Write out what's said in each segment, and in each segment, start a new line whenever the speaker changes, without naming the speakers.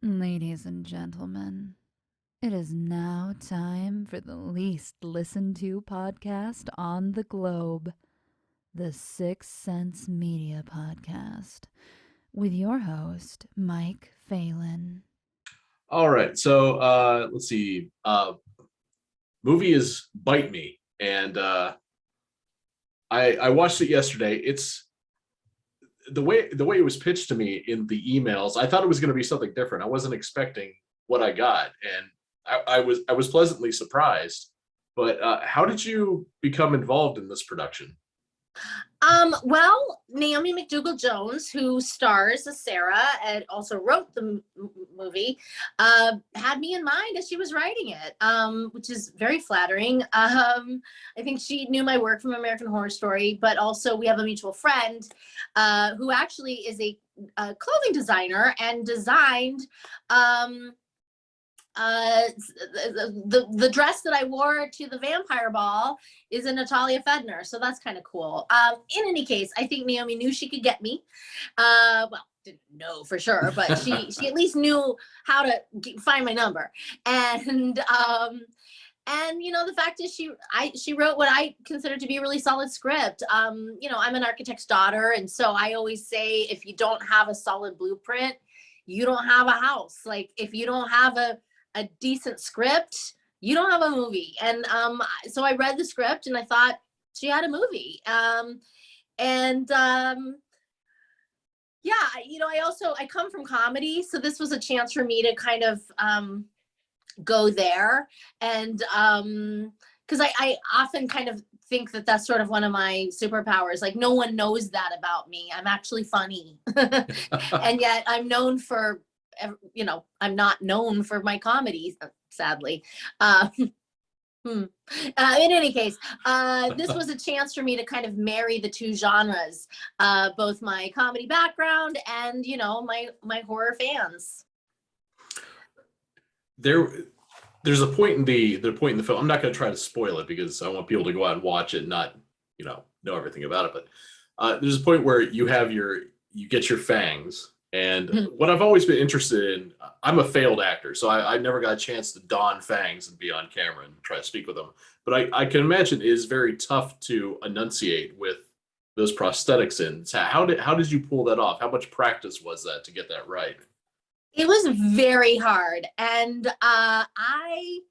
Ladies and gentlemen, it is now time for the least listened to podcast on the globe, the Sixth Sense Media Podcast, with your host, Mike Phelan.
All right, so let's see. Movie is Bite Me, and I watched it yesterday. It's the way it was pitched to me in the emails. I thought it was going to be something different. I wasn't expecting what I got, and I was pleasantly surprised. But how did you become involved in this production?
Well, Naomi McDougall-Jones, who stars as Sarah and also wrote the movie, had me in mind as she was writing it, which is very flattering. I think she knew my work from American Horror Story, but also we have a mutual friend who actually is a clothing designer and designed the dress that I wore to the vampire ball is a Natalia Fedner, so that's kind of cool. In any case, I think Naomi knew she could get me. Well, didn't know for sure, but she at least knew how to find my number. And you know, the fact is she wrote what I consider to be a really solid script. You know, I'm an architect's daughter, and so I always say if you don't have a solid blueprint, you don't have a house. Like if you don't have a decent script, you don't have a movie. And so I read the script and I thought she had a movie. Yeah, you know, I come from comedy, so this was a chance for me to kind of go there. And because I often kind of think that that's sort of one of my superpowers. Like no one knows that about me. I'm actually funny. And yet I'm known for, you know, I'm not known for my comedy, sadly. In any case, this was a chance for me to kind of marry the two genres, both my comedy background and, you know, my horror fans.
There's a point in the film. I'm not going to try to spoil it because I want people to go out and watch it and not, you know everything about it. But there's a point where you get your fangs. And what I've always been interested in, I'm a failed actor, so I never got a chance to don fangs and be on camera and try to speak with them. But I can imagine it is very tough to enunciate with those prosthetics in. So how did you pull that off? How much practice was that to get that right?
It was very hard, and I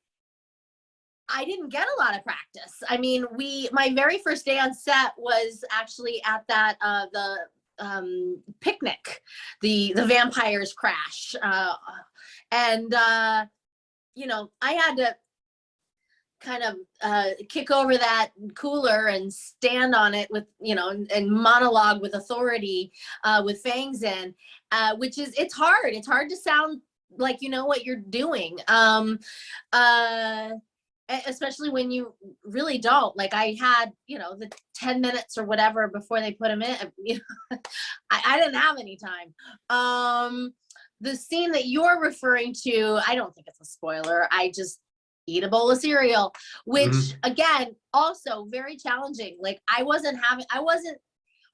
didn't get a lot of practice. I mean, my very first day on set was actually at that picnic, the vampires crash, and you know, I had to kind of kick over that cooler and stand on it with, you know, and monologue with authority with fangs in, which is, it's hard to sound like you know what you're doing, especially when you really don't. Like I had, you know, the 10 minutes or whatever before they put him in, you know, I didn't have any time. The scene that you're referring to, I don't think it's a spoiler. I just eat a bowl of cereal, which again, also very challenging. Like I wasn't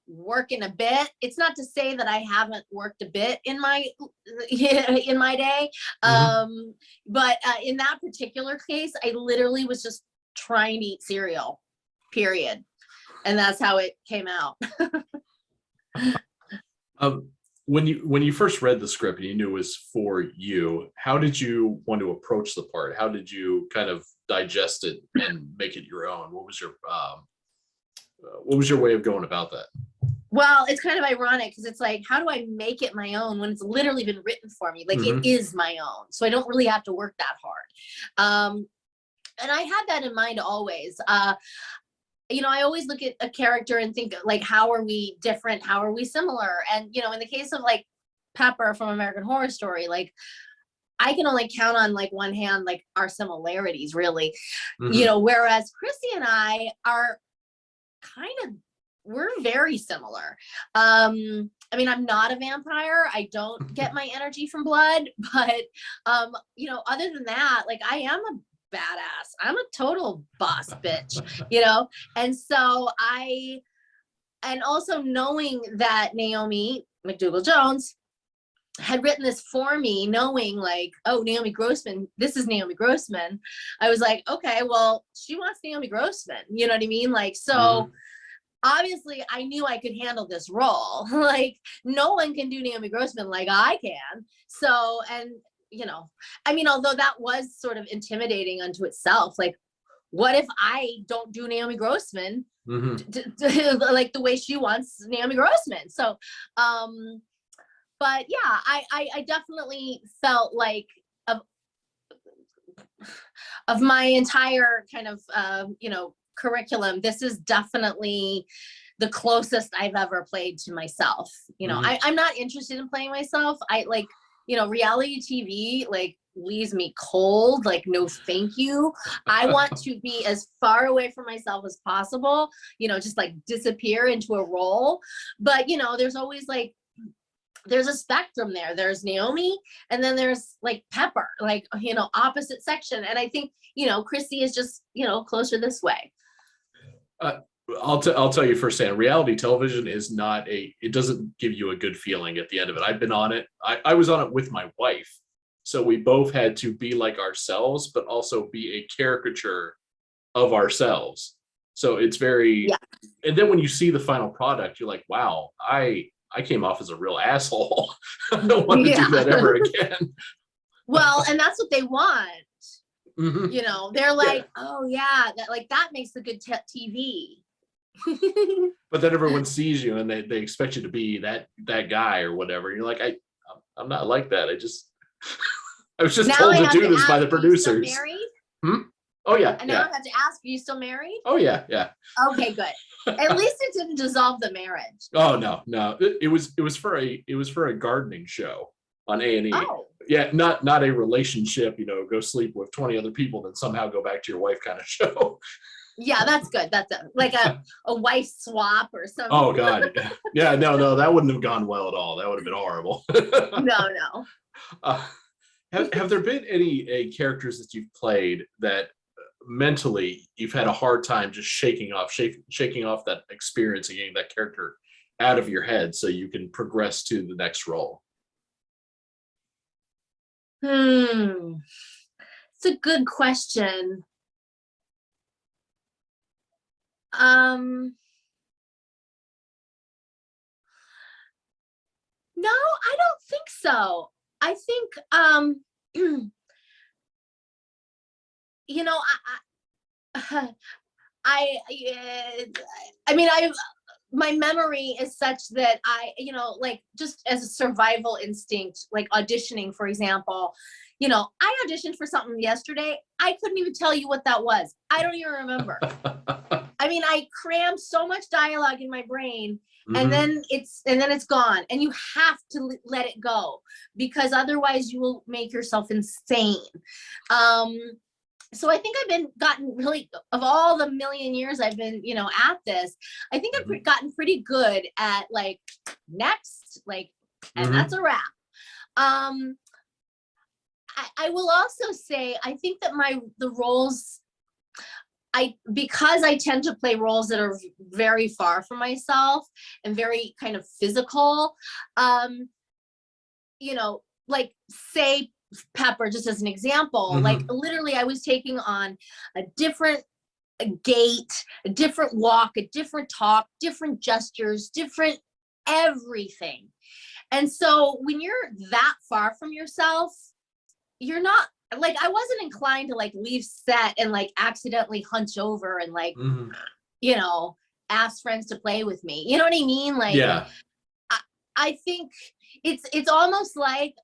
working a bit. It's not to say that I haven't worked a bit in my day. But in that particular case, I literally was just trying to eat cereal, period. And that's how it came out.
When you first read the script and you knew it was for you, how did you want to approach the part? How did you kind of digest it and make it your own? What was your way of going about that?
Well, it's kind of ironic because it's like, how do I make it my own when it's literally been written for me? Like it is my own. So I don't really have to work that hard. And I had that in mind always. You know, I always look at a character and think like, how are we different? How are we similar? And, you know, in the case of like Pepper from American Horror Story, like I can only count on like one hand, like our similarities really, you know, whereas Chrissy and I are we're very similar. I mean, I'm not a vampire. I don't get my energy from blood, but, you know, other than that, like I am a badass. I'm a total boss bitch, you know? And so and also knowing that Naomi McDougall-Jones had written this for me, knowing like, oh, Naomi Grossman, this is Naomi Grossman. I was like, okay, well, she wants Naomi Grossman. You know what I mean? Like, so obviously I knew I could handle this role. Like, no one can do Naomi Grossman like I can. So, and you know, I mean, although that was sort of intimidating unto itself, like, what if I don't do Naomi Grossman like the way she wants Naomi Grossman? So, but yeah, I definitely felt like of my entire kind of, you know, curriculum, this is definitely the closest I've ever played to myself. You know, I'm not interested in playing myself. I like, you know, reality TV, like, leaves me cold. Like, no, thank you. I want to be as far away from myself as possible, you know, just like disappear into a role. But, you know, there's always like, there's a spectrum there. There's Naomi, and then there's like Pepper, like, you know, opposite section. And I think, you know, Chrissy is just, you know, closer this way.
I'll tell you firsthand, reality television is not it doesn't give you a good feeling at the end of it. I've been on it. I was on it with my wife. So we both had to be like ourselves, but also be a caricature of ourselves. So it's very, and then when you see the final product, you're like, wow, I came off as a real asshole. I don't want to do that ever again.
Well, and that's what they want. You know, they're like, oh yeah, that, like, that makes a good TV.
But then everyone sees you and they expect you to be that guy or whatever. You're like, I'm not like that. I was just
now
told
I
to do this by the producers.
Are you still married?
Oh yeah.
And now I have to ask, are you still married?
Oh yeah, yeah.
Okay, good. At least it didn't dissolve the marriage.
Oh no. It was for a gardening show on A&E.
Oh.
Yeah, not a relationship, you know, go sleep with 20 other people, then somehow go back to your wife kind of show.
Yeah, that's good. That's like a wife swap or something.
Oh God. Yeah, no, that wouldn't have gone well at all. That would have been horrible.
No.
Have there been any characters that you've played that mentally you've had a hard time just shaking off that experience and getting that character out of your head so you can progress to the next role?
It's a good question. No, I don't think so. I think, you know, I mean, my memory is such that you know, like, just as a survival instinct, like auditioning, for example, you know, I auditioned for something yesterday. I couldn't even tell you what that was. I don't even remember. I mean, I crammed so much dialogue in my brain, and then it's gone, and you have to let it go, because otherwise you will make yourself insane. So I think I've gotten really, of all the million years I've been, you know, at this, I think I've gotten pretty good at like, next, like, and that's a wrap. I will also say, I think that the roles, because I tend to play roles that are very far from myself and very kind of physical, you know, like, say Pepper, just as an example, like, literally I was taking on a different gait, a different walk, a different talk, different gestures, different everything. And so when you're that far from yourself, you're not, like, I wasn't inclined to like leave set and like accidentally hunch over and like, you know, ask friends to play with me. You know what I mean? Like,
yeah.
I think it's almost like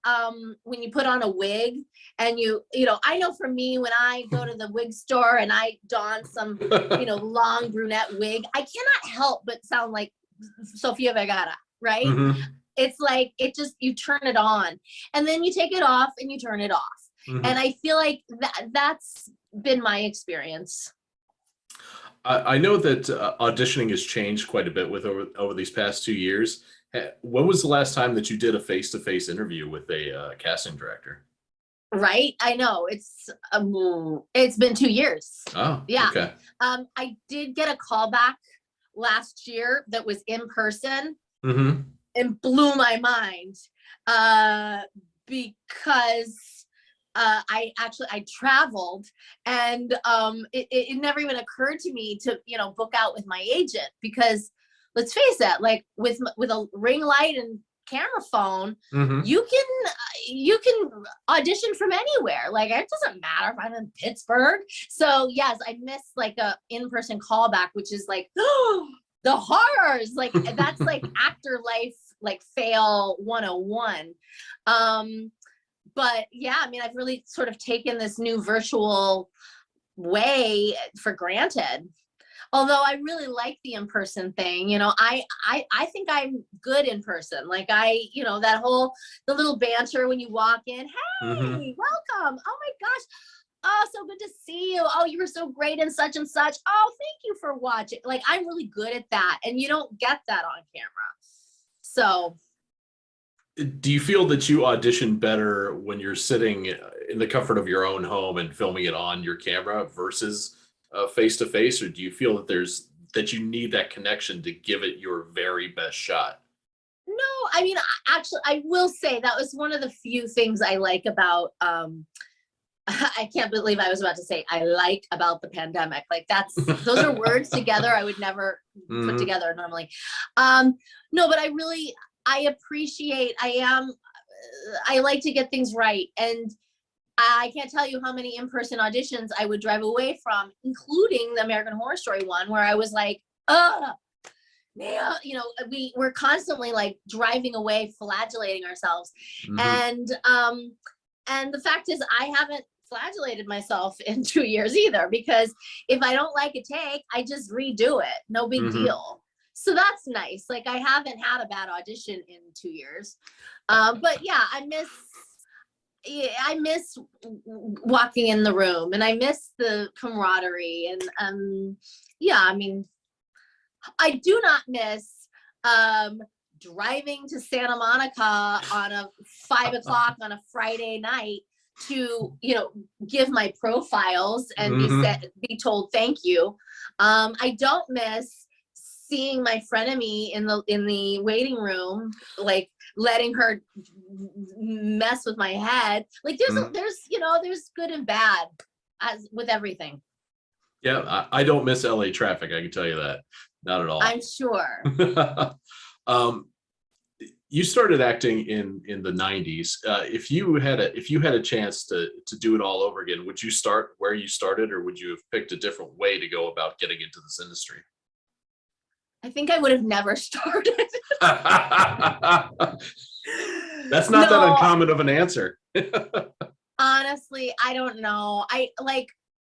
when you put on a wig and you know, I know for me, when I go to the wig store and I don some, you know, long brunette wig, I cannot help but sound like Sofia Vergara, right? It's like, you turn it on and then you take it off and you turn it off. And I feel like that's been my experience.
I know that auditioning has changed quite a bit with over these past 2 years. When was the last time that you did a face-to-face interview with a casting director?
Right, I know, it's been 2 years.
Oh,
yeah.
Okay.
I did get a call back last year that was in person and blew my mind. because I traveled, and it never even occurred to me to, book out with my agent, because let's face it, like with a ring light and camera phone,
Mm-hmm.
you can audition from anywhere. Like, it doesn't matter if I'm in Pittsburgh. So yes, I miss like a in-person callback, which is like, the horrors, like that's like actor life, like fail 101. But yeah, I mean, I've really sort of taken this new virtual way for granted. Although I really like the in-person thing, I think I'm good in person. Like that whole, the little banter when you walk in, hey, welcome. Oh my gosh. Oh, so good to see you. Oh, you were so great in such and such. Oh, thank you for watching. Like, I'm really good at that. And you don't get that on camera. So.
Do you feel that you audition better when you're sitting in the comfort of your own home and filming it on your camera versus face to face, or do you feel that you need that connection to give it your very best shot?
No, I mean, actually, I will say that was one of the few things I like about, I can't believe I was about to say I like about the pandemic. Like, those are words together I would never put together normally. No, but I appreciate, I like to get things right. And I can't tell you how many in-person auditions I would drive away from, including the American Horror Story one, where I was like, yeah, we're constantly like driving away, flagellating ourselves. And the fact is, I haven't flagellated myself in 2 years either, because if I don't like a take, I just redo it. No big deal. So that's nice. Like, I haven't had a bad audition in 2 years. But yeah, I miss walking in the room, and I miss the camaraderie. And yeah, I mean, I do not miss driving to Santa Monica on a 5 o'clock on a Friday night to, give my profiles and be told thank you. I don't miss seeing my frenemy in the waiting room, like letting her mess with my head. Like, there's good and bad, as with everything.
Yeah, I don't miss LA traffic, I can tell you that. Not at all.
I'm sure.
You started acting in the 90s. If you had a chance to do it all over again, would you start where you started, or would you have picked a different way to go about getting into this industry?
I think I would have never started.
That's not that uncommon of an answer.
Honestly, I don't know. I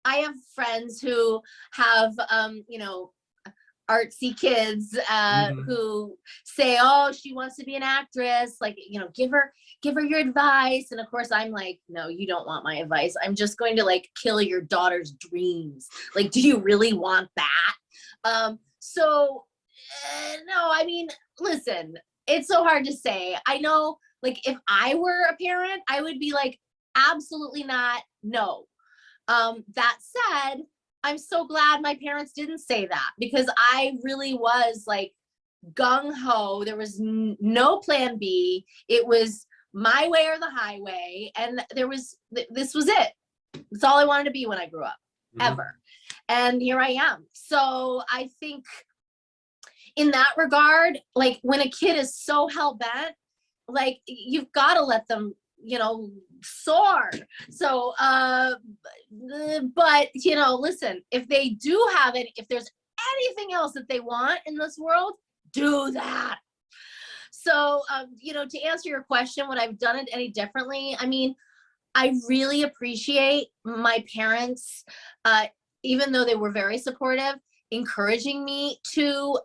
have friends who have, artsy kids who say, oh, she wants to be an actress. Like, give her your advice. And of course, I'm like, no, you don't want my advice. I'm just going to like kill your daughter's dreams. Like, do you really want that? No, I mean, listen, it's so hard to say. I know, like, if I were a parent, I would be like, absolutely not, no. That said, I'm so glad my parents didn't say that, because I really was like gung-ho. There was no plan B. It was my way or the highway. And this was it. It's all I wanted to be when I grew up, ever. And here I am. So I think in that regard, like, when a kid is so hell-bent, like, you've got to let them, soar. So, but, listen, if they do have it, if there's anything else that they want in this world, do that. So, to answer your question, would I've done it any differently? I mean, I really appreciate my parents, even though they were very supportive, encouraging me to,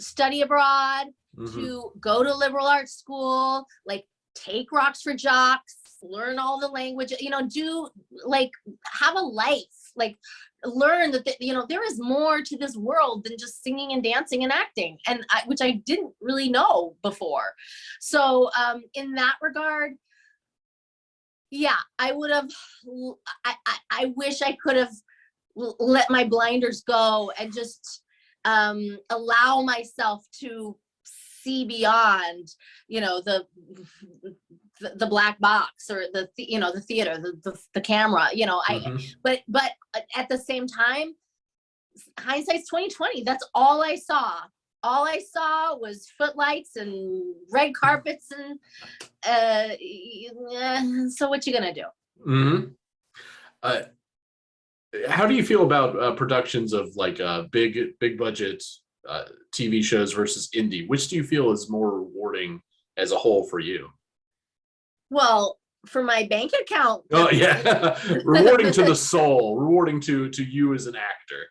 study abroad, to go to liberal arts school, like, take rocks for jocks, learn all the language, do, like, have a life, like, learn that, there is more to this world than just singing and dancing and acting, and which I didn't really know before. So in that regard, yeah, I would have, I wish I could have let my blinders go and just allow myself to see beyond, you know, the black box or the theater, the camera, you know. But at the same time, hindsight's 2020. That's all I saw. All I saw was footlights and red carpets, and so what you gonna do?
How do you feel about productions of like big budget TV shows versus indie? Which do you feel is more rewarding as a whole for you?
Well, for my bank account.
Oh yeah, rewarding to the soul, rewarding to you as an actor.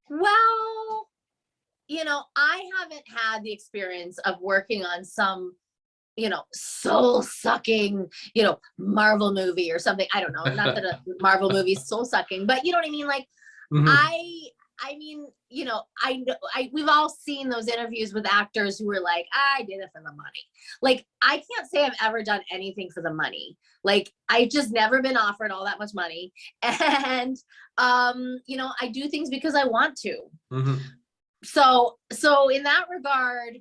Well, you know, I haven't had the experience of working on some, you know, soul sucking, you know, Marvel movie or something. I don't know. Not that a Marvel movie is soul sucking, but you know what I mean? Like, I mean, you know, we've all seen those interviews with actors who were like, I did it for the money. Like, I can't say I've ever done anything for the money. Like, I've just never been offered all that much money. And, you know, I do things because I want to. So in that regard,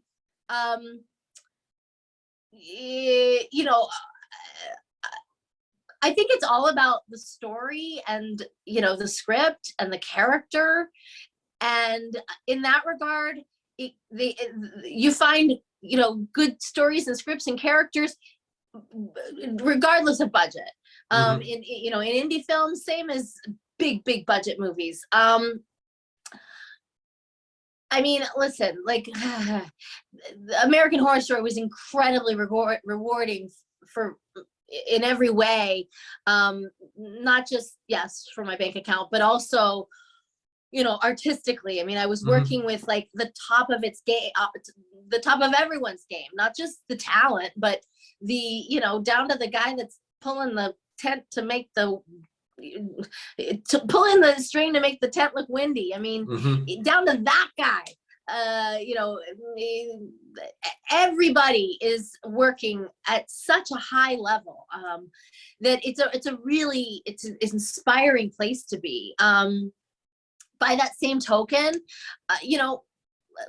you know, I think it's all about the story and, you know, the script and the character. And in that regard, you find, you know, good stories and scripts and characters regardless of budget. In, you know, in indie films, same as big budget movies. I mean, listen, like American Horror Story was incredibly rewarding for in every way, not just, yes, for my bank account, but also, you know, artistically. I mean, I was working with like the top of its game, the top of everyone's game, not just the talent, but the, you know, down to the guy that's pulling the tent to make the pull in the string to make the tent look windy. I mean, down to that guy. You know, everybody is working at such a high level that it's a really inspiring place to be. By that same token, you know,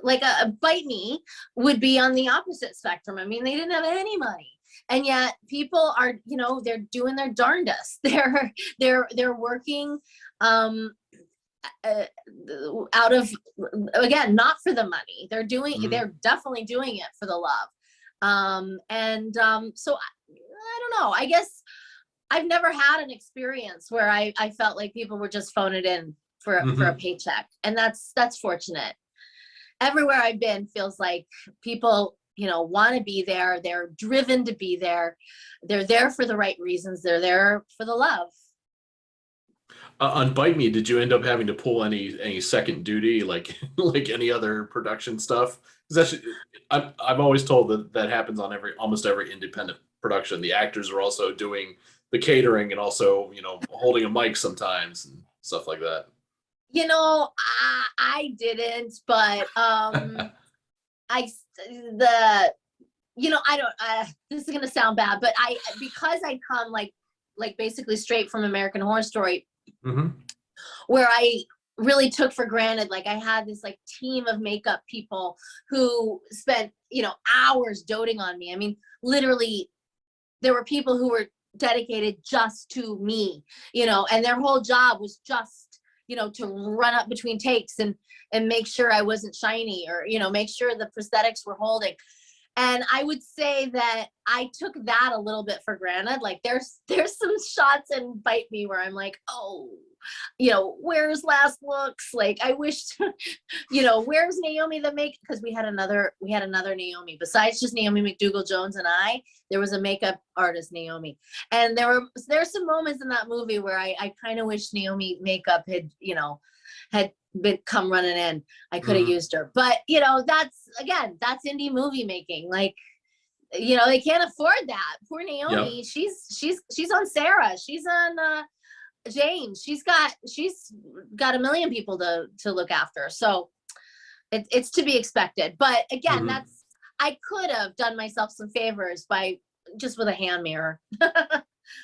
like a Bite Me would be on the opposite spectrum. I mean, they didn't have any money. And yet people are, you know, they're doing their darndest. They're working out of, again, not for the money. They're definitely doing it for the love. So I don't know. I guess I've never had an experience where I felt like people were just phoning it in for a paycheck, and that's fortunate. Everywhere I've been feels like people, you know, want to be there. They're driven to be there. They're there for the right reasons. They're there for the love.
On Bite Me, did you end up having to pull any second duty, like like any other production stuff? Because I'm always told that happens on almost every independent production. The actors are also doing the catering and also, you know, holding a mic sometimes and stuff like that.
You know, I didn't, but you know, I don't, this is going to sound bad, but because I come like basically straight from American Horror Story, where I really took for granted, like I had this like team of makeup people who spent, you know, hours doting on me. I mean, literally there were people who were dedicated just to me, you know, and their whole job was just, you know, to run up between takes and make sure I wasn't shiny, or, you know, make sure the prosthetics were holding. And I would say that I took that a little bit for granted. Like there's some shots in Bite Me where I'm like, oh, you know, where's Last Looks? Like I wished, you know, where's Naomi the make? Because we had another Naomi besides just Naomi McDougall Jones and there was a makeup artist, Naomi. And there's some moments in that movie where I kind of wish Naomi makeup had, you know, had come running in. I could have used her, but you know, that's indie movie making. Like, you know, they can't afford that. Poor Naomi. Yep. She's on Sarah. She's on Jane. She's got a million people to look after. So it's to be expected. But again, I could have done myself some favors by just with a hand mirror.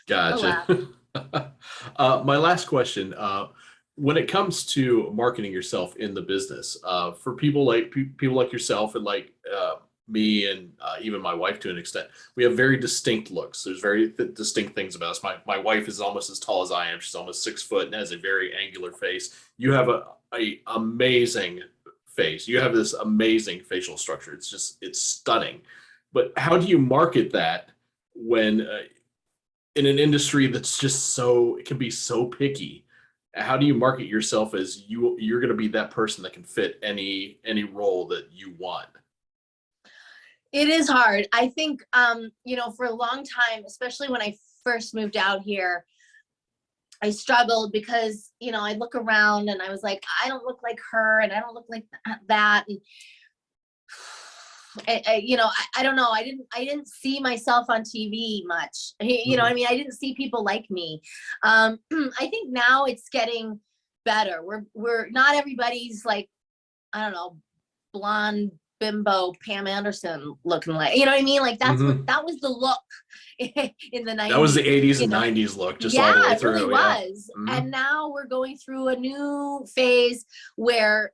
Gotcha. My last question. when it comes to marketing yourself in the business, for people like yourself and like me and even my wife to an extent, we have very distinct looks. There's very distinct things about us. My wife is almost as tall as I am. She's almost 6 foot and has a very angular face. You have a amazing face. You have this amazing facial structure. It's stunning. But how do you market that when in an industry that's just it can be so picky? How do you market yourself as you're going to be that person that can fit any role that you want?
It is hard. I think, for a long time, especially when I first moved out here, I struggled because, I look around and I was like, I don't look like her and I don't look like that. And I don't know. I didn't see myself on TV much. You know what I mean? I didn't see people like me. I think now it's getting better. We're not everybody's like, I don't know, blonde bimbo Pam Anderson looking like, you know what I mean? Like that was the look in the 90s.
That was the 80s and 90s look, just all the way through.
It really was. And now we're going through a new phase where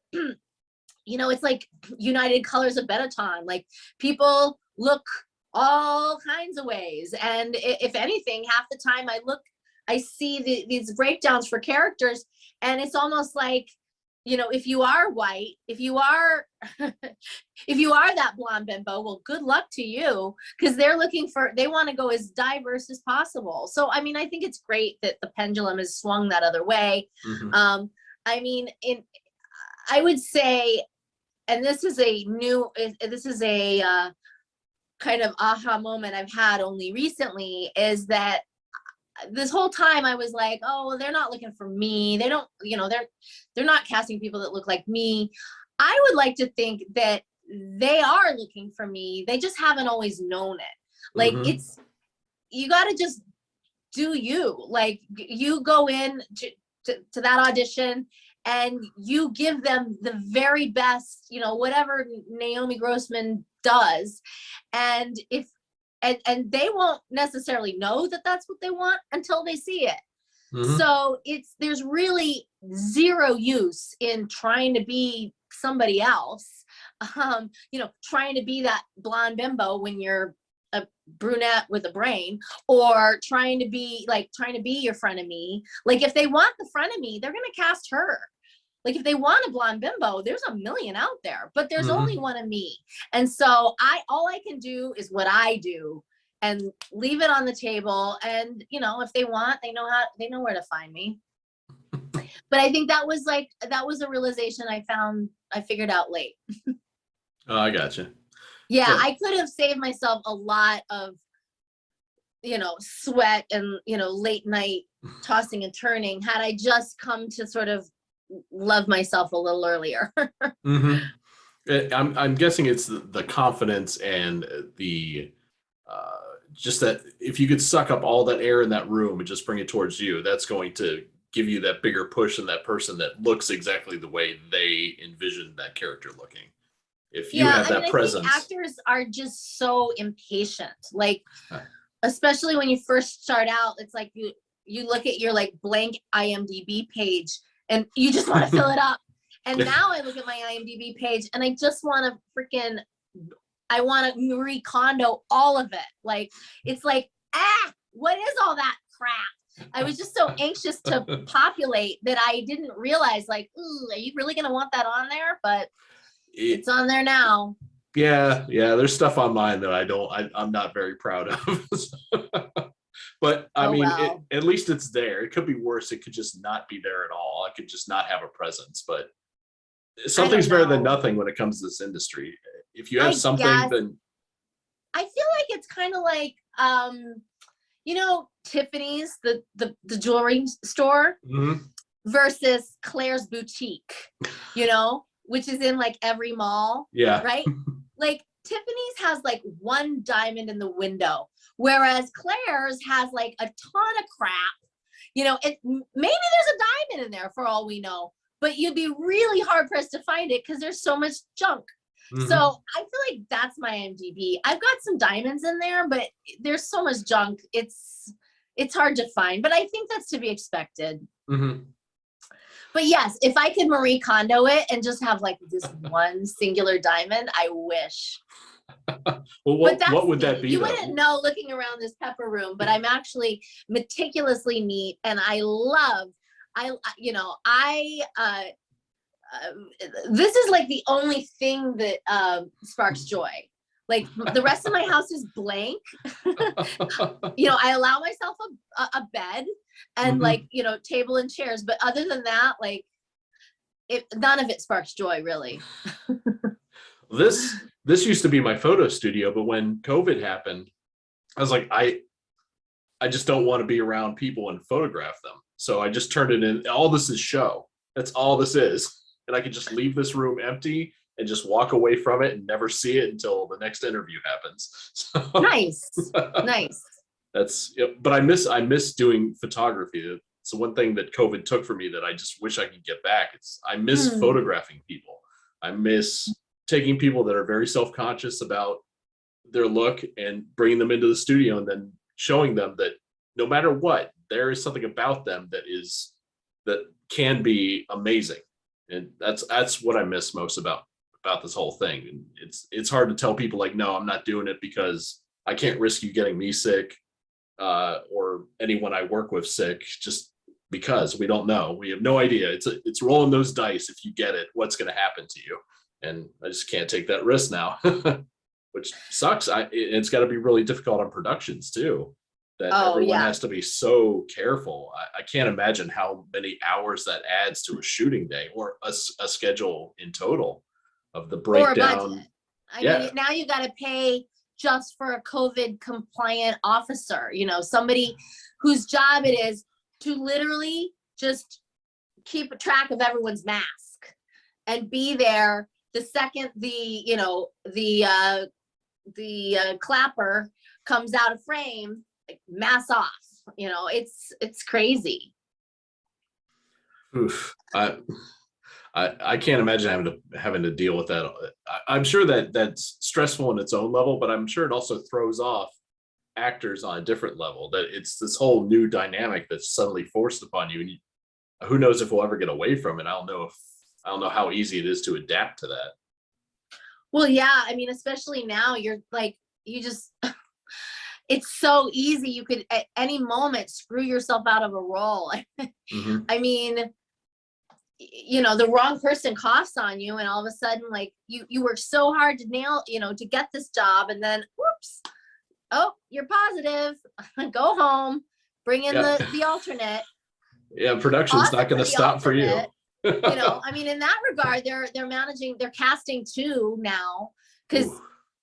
it's like United Colors of Benetton. Like people look all kinds of ways. And if anything, half the time I see these breakdowns for characters, and it's almost like, if you are white, if you are that blonde bimbo, well, good luck to you, because they want to go as diverse as possible. So, I mean, I think it's great that the pendulum has swung that other way. I mean, I would say, and this is a kind of aha moment I've had only recently, is that this whole time I was like, oh, well, they're not looking for me. They don't, they're not casting people that look like me. I would like to think that they are looking for me. They just haven't always known it. Like you got to just do you. Like you go in to that audition and you give them the very best, whatever Naomi Grossman does. And and they won't necessarily know that that's what they want until they see it. So there's really zero use in trying to be somebody else, trying to be that blonde bimbo when you're a brunette with a brain, or trying to be your frenemy. Like if they want the frenemy, they're going to cast her. Like if they want a blonde bimbo, there's a million out there, but there's only one of me. And so all I can do is what I do and leave it on the table. And, if they want, they know where to find me. But I think that was a realization I figured out late.
Oh, I gotcha.
Yeah, I could have saved myself a lot of, sweat and, late night tossing and turning had I just come to sort of love myself a little earlier.
I'm guessing it's the confidence and the just that if you could suck up all that air in that room and just bring it towards you, that's going to give you that bigger push than that person that looks exactly the way they envisioned that character looking. If you have that presence.
I think actors are just so impatient. Like, especially when you first start out, it's like you look at your like blank IMDb page and you just want to fill it up. And now I look at my IMDb page and I just want to I want to Marie Kondo all of it. Like, it's like, what is all that crap? I was just so anxious to populate that I didn't realize, like, ooh, are you really going to want that on there? But it's on there now.
Yeah. There's stuff on mine that I'm not very proud of. But I mean, at least it's there. It could be worse. It could just not be there at all. I could just not have a presence, but something's better than nothing when it comes to this industry. If you have something, then
I feel like it's kind of like, Tiffany's, the jewelry store versus Claire's boutique, which is in like every mall. Yeah. Right. Like Tiffany's has like one diamond in the window, whereas Claire's has like a ton of crap, maybe there's a diamond in there for all we know, but you'd be really hard pressed to find it because there's so much junk. So I feel like that's my IMDb. I've got some diamonds in there, but there's so much junk. It's hard to find, but I think that's to be expected. But yes, if I could Marie Kondo it and just have like this one singular diamond, I wish.
Well, what would that be?
You
though?
wouldn't know looking around this pepper room, but I'm actually meticulously neat, and I love. This is like the only thing that sparks joy. Like the rest of my house is blank. I allow myself a bed and like, table and chairs. But other than that, like none of it sparks joy, really.
This used to be my photo studio, but when COVID happened, I was like, I just don't want to be around people and photograph them. So I just turned it in. All this is show. That's all this is. And I could just leave this room empty and just walk away from it and never see it until the next interview happens. So,
Nice.
but I miss doing photography. So one thing that COVID took for me that I just wish I could get back. I miss photographing people. I miss taking people that are very self-conscious about their look and bringing them into the studio and then showing them that no matter what, there is something about them that can be amazing. And that's what I miss most about this whole thing. And it's hard to tell people like, no, I'm not doing it because I can't risk you getting me sick or anyone I work with sick, just because we don't know. We have no idea. It's rolling those dice. If you get it, what's going to happen to you? And I just can't take that risk now, which sucks. It's got to be really difficult on productions too, that everyone has to be so careful. I can't imagine how many hours that adds to a shooting day or a schedule in total of the breakdown.
I mean, now you got to pay just for a COVID compliant officer, somebody whose job it is to literally just keep track of everyone's mask and be there the second the clapper comes out of frame, like, mask off. It's crazy.
Oof. I can't imagine having to deal with that. I'm sure that's stressful in its own level, but I'm sure it also throws off actors on a different level. That it's this whole new dynamic that's suddenly forced upon you, and who knows if we'll ever get away from it. I don't know how easy it is to adapt to that.
Well, yeah, I mean, especially now, you're like, it's so easy. You could at any moment screw yourself out of a role. I mean, the wrong person coughs on you, and all of a sudden, like you work so hard to nail, to get this job, and then whoops, oh, you're positive. Go home, bring in the alternate.
Yeah, production's not going to stop for you.
I mean, in that regard, they're casting too now, because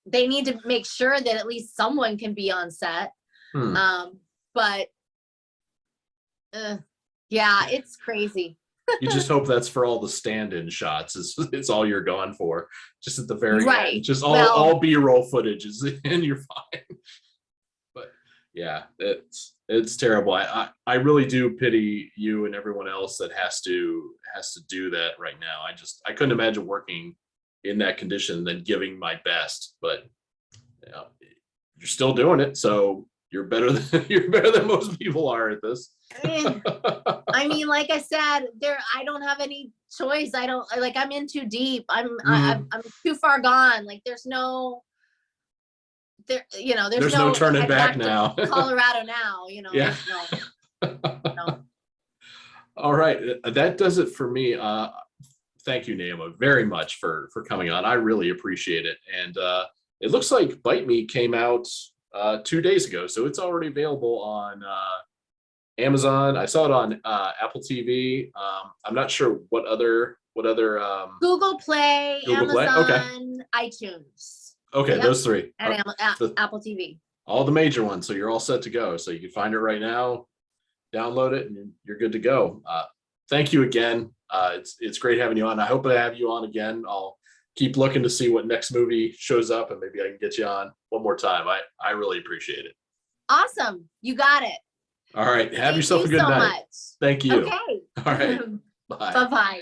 they need to make sure that at least someone can be on set. But yeah, it's crazy.
You just hope that's for all the stand-in shots. It's all you're going for, just at the very end. Just all B-roll footage is, and you're fine. But yeah, it's terrible. I really do pity you and everyone else that has to do that right now. I couldn't imagine working in that condition than giving my best. But you're still doing it, so you're better than most people are at this.
I mean, like I said, I don't have any choice. I'm in too deep. I'm too far gone. Like there's no
turning back now.
Colorado now,
Yeah.
No.
All right, that does it for me. Thank you, Naomi, very much for coming on. I really appreciate it. And it looks like Bite Me came out 2 days ago, so it's already available on Amazon. I saw it on Apple TV. I'm not sure what other
Google Play, Amazon, iTunes.
Okay, those three.
And Apple TV.
All the major ones. So you're all set to go. So you can find it right now, download it, and you're good to go. Thank you again. It's great having you on. I hope I have you on again. I'll keep looking to see what next movie shows up, and maybe I can get you on one more time. I really appreciate it.
Awesome. You got it.
All right. Have yourself a good night.
Much.
Thank you.
Okay.
All right. Bye.
Bye-bye.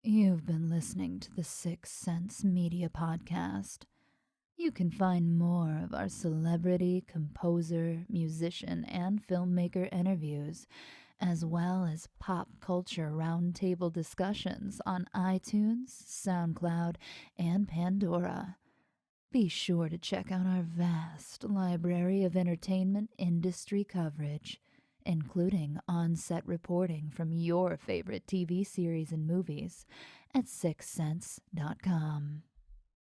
You've been listening to the 6 Sense Media Podcast. You can find more of our celebrity, composer, musician, and filmmaker interviews, as well as pop culture roundtable discussions on iTunes, SoundCloud, and Pandora. Be sure to check out our vast library of entertainment industry coverage, including on-set reporting from your favorite TV series and movies at sixthsense.com.